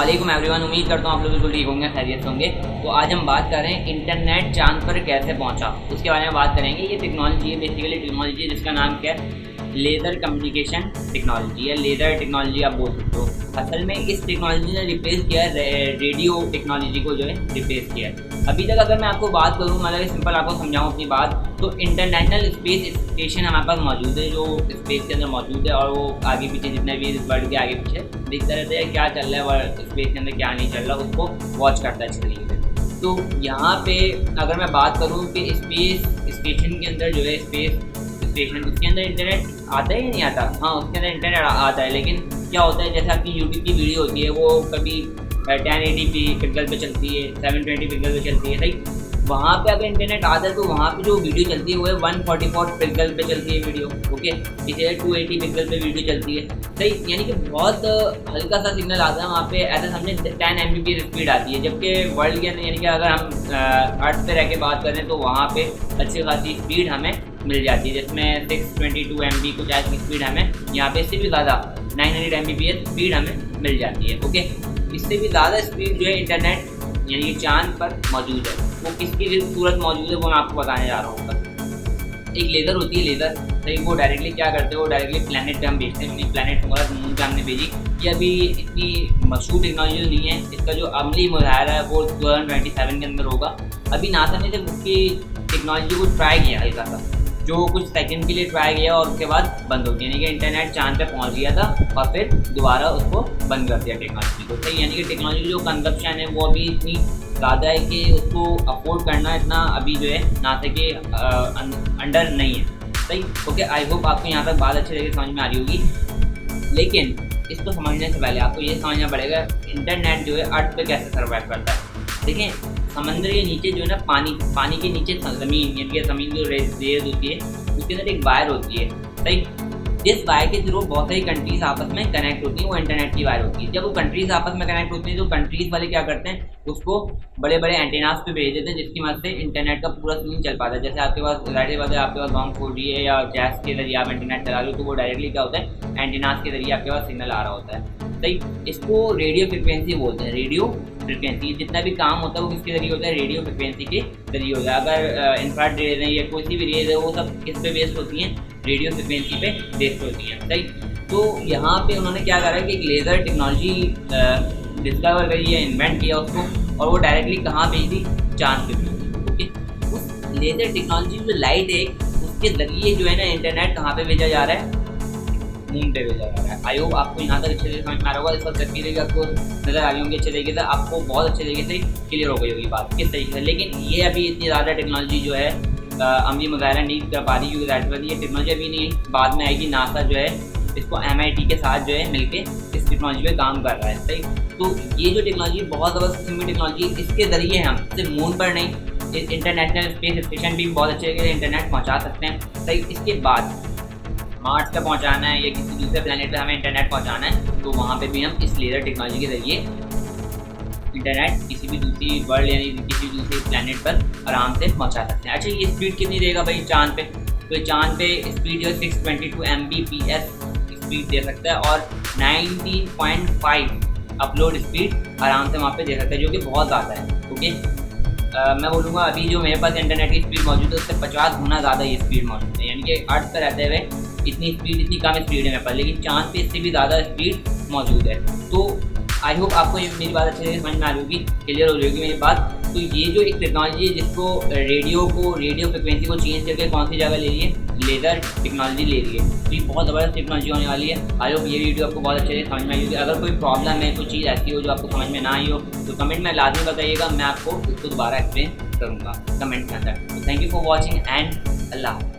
वालेकुम एवरीवन, उम्मीद करता हूँ आप लोग बिल्कुल ठीक होंगे, खैरियत से होंगे। तो आज हम बात कर रहे हैं इंटरनेट चांद पर कैसे पहुँचा, उसके बारे में बात करेंगे। ये टेक्नोलॉजी है, बेसिकली टेक्नोलॉजी जिसका नाम क्या है, लेज़र कम्युनिकेशन टेक्नोलॉजी या लेज़र टेक्नोलॉजी आप बोल सकते हो। असल में इस टेक्नोलॉजी ने रिप्लेस किया है रेडियो टेक्नोलॉजी को, जो है रिप्लेस किया है। अभी तक अगर मैं आपको बात करूँ, मतलब सिंपल आपको समझाऊँ अपनी बात, तो इंटरनेशनल स्पेस स्टेशन हमारे पास मौजूद है, जो स्पेस के अंदर मौजूद है, और वो आगे पीछे जितने भी वर्ल्ड के आगे पीछे दिखता रहता है क्या चल रहा है वर्ल्ड स्पेस के अंदर, क्या नहीं चल रहा, उसको वॉच करता है अच्छी तरीके से। तो यहाँ पे अगर मैं बात करूँ कि स्पेस स्टेशन के अंदर जो है स्पेस स्टेशन, उसके अंदर इंटरनेट आता है या नहीं आता? हाँ, उसके अंदर इंटरनेट आता है, लेकिन क्या होता है, जैसे आपकी यूट्यूब की वीडियो होती है, वो कभी 1080p पिक्सल पे चलती है, 720 पिक्सल पे चलती है, सही। वहाँ पे अगर इंटरनेट आता है तो वहाँ पे जो वीडियो चलती है वो है 144 पिक्सल पे चलती है वीडियो, ओके। इसे 280 पिक्सल पे वीडियो चलती है, सही। यानी कि बहुत हल्का सा सिग्नल आता है वहाँ पे, ऐसा समझे 10 Mbps स्पीड आती है। जबकि वर्ल्ड के अंदर, यानी कि अगर हम अर्थ पे रह के बात करें तो वहाँ पे अच्छी खासी स्पीड हमें मिल जाती है, जिसमें 622 MB कुछ ऐसी स्पीड हमें यहाँ पे, इससे भी ज़्यादा 900 Mbps स्पीड हमें मिल जाती है, ओके। इससे भी ज़्यादा स्पीड जो है इंटरनेट यानी कि चांद पर मौजूद है। वो किसकी सूरत मौजूद है वो मैं आपको बताने जा रहा हूँ। एक लेज़र होती है, लेज़र, सही। वो डायरेक्टली क्या करते हैं, वो डायरेक्टली प्लैनेट पे हम भेजते हैं। प्लैनेट हमारा मून पे हमने भेजी। ये अभी इतनी मशहूर टेक्नोलॉजी नहीं है, इसका जो अमली मुजाहरा है वो 2027 के अंदर होगा। अभी नासा ने जब उसकी टेक्नोलॉजी को ट्राई किया हल्का सा, जो कुछ सेकंड के लिए ट्राई किया और उसके बाद बंद हो गया, यानी कि इंटरनेट चांद पे पहुंच गया था और फिर दोबारा उसको बंद कर दिया टेक्नोलॉजी को, सही। यानी कि टेक्नोलॉजी जो कंजप्शन है वो अभी इतनी ज़्यादा है कि उसको अफोर्ड करना इतना अभी जो है नासा के अंडर नहीं है, सही। ओके, आई होप आपको यहाँ तक बात अच्छी तरीके से समझ में आ रही होगी। लेकिन इसको समझने से पहले आपको ये समझना पड़ेगा इंटरनेट जो है अर्थ पे कैसे सर्वाइव करता है। देखें, समंदर के नीचे जो है ना पानी के नीचे ज़मीन, यानी कि ज़मीन जो रेज होती है उसके अंदर एक वायर होती है, सही। जिस वायर के थ्रू बहुत सारी कंट्रीज आपस में कनेक्ट होती हैं, वो इंटरनेट की वायर होती है। जब वो कंट्रीज आपस में कनेक्ट होती हैं तो कंट्रीज वाले क्या करते हैं, उसको बड़े बड़े एंटेनास पे भेज देते हैं, जिसकी मदद से इंटरनेट का पूरा सीन चल पाता है। जैसे आपके पास ज़ाहिर सी बात है, आपके पास लॉन्ग 4G है या जैस के जरिए आप इंटरनेट चला रहे हो, तो वो डायरेक्टली क्या होता है, एंटेनास के जरिए आपके पास सिग्नल आ रहा होता है, सही। इसको रेडियो फ्रिक्वेंसी बोलते हैं। रेडियो फ्रिक्वेंसी, जितना भी काम होता है वो किसके जरिए होता है, रेडियो फ्रिक्वेंसी के जरिए होता है। अगर इंफ्रारेड रेज है या कोई सी भी रेज है, वो सब किस पे बेस्ड होती हैं, रेडियो फ्रिक्वेंसी पे बेस्ड होती हैं, सही। तो यहाँ पे उन्होंने क्या करा कि एक लेज़र टेक्नोलॉजी डिस्कवर करी है, इन्वेंट किया उसको, और वो डायरेक्टली कहाँ भेज दी, चांद पे भेजी, ओके। उस लेज़र टेक्नोलॉजी जो लाइट है उसके ज़रिए जो है ना इंटरनेट कहाँ पे भेजा जा रहा है, मून पे भेजा जा रहा है। आई होप आपको यहाँ तक अच्छे से समझ में आ रहा होगा। इस वक्त तस्वीरें भी आपको नज़र आ रही होंगी अच्छे तरीके से, आपको बहुत अच्छे तरीके से क्लियर हो गई होगी बात किस तरीके से। लेकिन ये अभी इतनी ज़्यादा टेक्नोलॉजी जो है अमली मुजाहरा नहीं कर पा रही, क्योंकि ज़ाहिर ये टेक्नोलॉजी अभी नहीं, बाद में आएगी। नासा जो है इसको MIT के साथ जो है मिलके इस टेक्नोलॉजी पे काम कर रहा है, सही। तो ये जो टेक्नोलॉजी बहुत ज़बरदस्त किस्म की टेक्नोलॉजी, इसके ज़रिए हम सिर्फ मून पर नहीं, इंटरनेशनल स्पेस स्टेशन भी बहुत अच्छे तरीके से इंटरनेट पहुँचा सकते हैं, सही। इसके बाद मार्स पे पहुँचाना है या किसी दूसरे प्लेनेट पे हमें इंटरनेट पहुँचाना है, तो वहाँ पे भी हम इस लेज़र टेक्नोलॉजी के ज़रिए इंटरनेट किसी भी दूसरी वर्ल्ड यानी किसी भी दूसरे प्लेनेट पर आराम से पहुँचा सकते हैं। अच्छा, ये स्पीड कितनी देगा भाई चांद पे? तो चांद पे स्पीड जो है 622 Mbps स्पीड दे सकता है, और 19.5 अपलोड स्पीड आराम से वहाँ पे दे सकता है, जो कि बहुत ज़्यादा है, ओके। मैं बोलूँगा अभी जो मेरे पास इंटरनेट की स्पीड मौजूद है उससे 50 गुना ज़्यादा ये स्पीड मौजूद है। यानी कि अर्थ पर रहते हुए इतनी कम स्पीड है मेरे पास, लेकिन चांद पे इससे भी ज़्यादा स्पीड मौजूद है। तो आई होप आपको ये मेरी बात अच्छे से समझ में आ रही होगी, क्लियर हो रही होगी मेरी बात। तो ये जो एक टेक्नोलॉजी है जिसको रेडियो फ्रिक्वेंसी को चेंज करके कौन सी जगह ले रही है, लेज़र टेक्नोलॉजी ले रही है। तो ये बहुत ज़बरदस्त टेक्नोलॉजी होने वाली है। आई होप ये वीडियो आपको बहुत अच्छे से समझ में आई होगी। अगर कोई प्रॉब्लम है, कोई चीज़ ऐसी हो जो आपको समझ में ना आई हो, तो कमेंट में लाजमी बताइएगा, मैं आपको उसको दोबारा एक्सप्लेन करूँगा कमेंट के अंदर। तो thank you for watching and अल्लाह हाफ़िज़।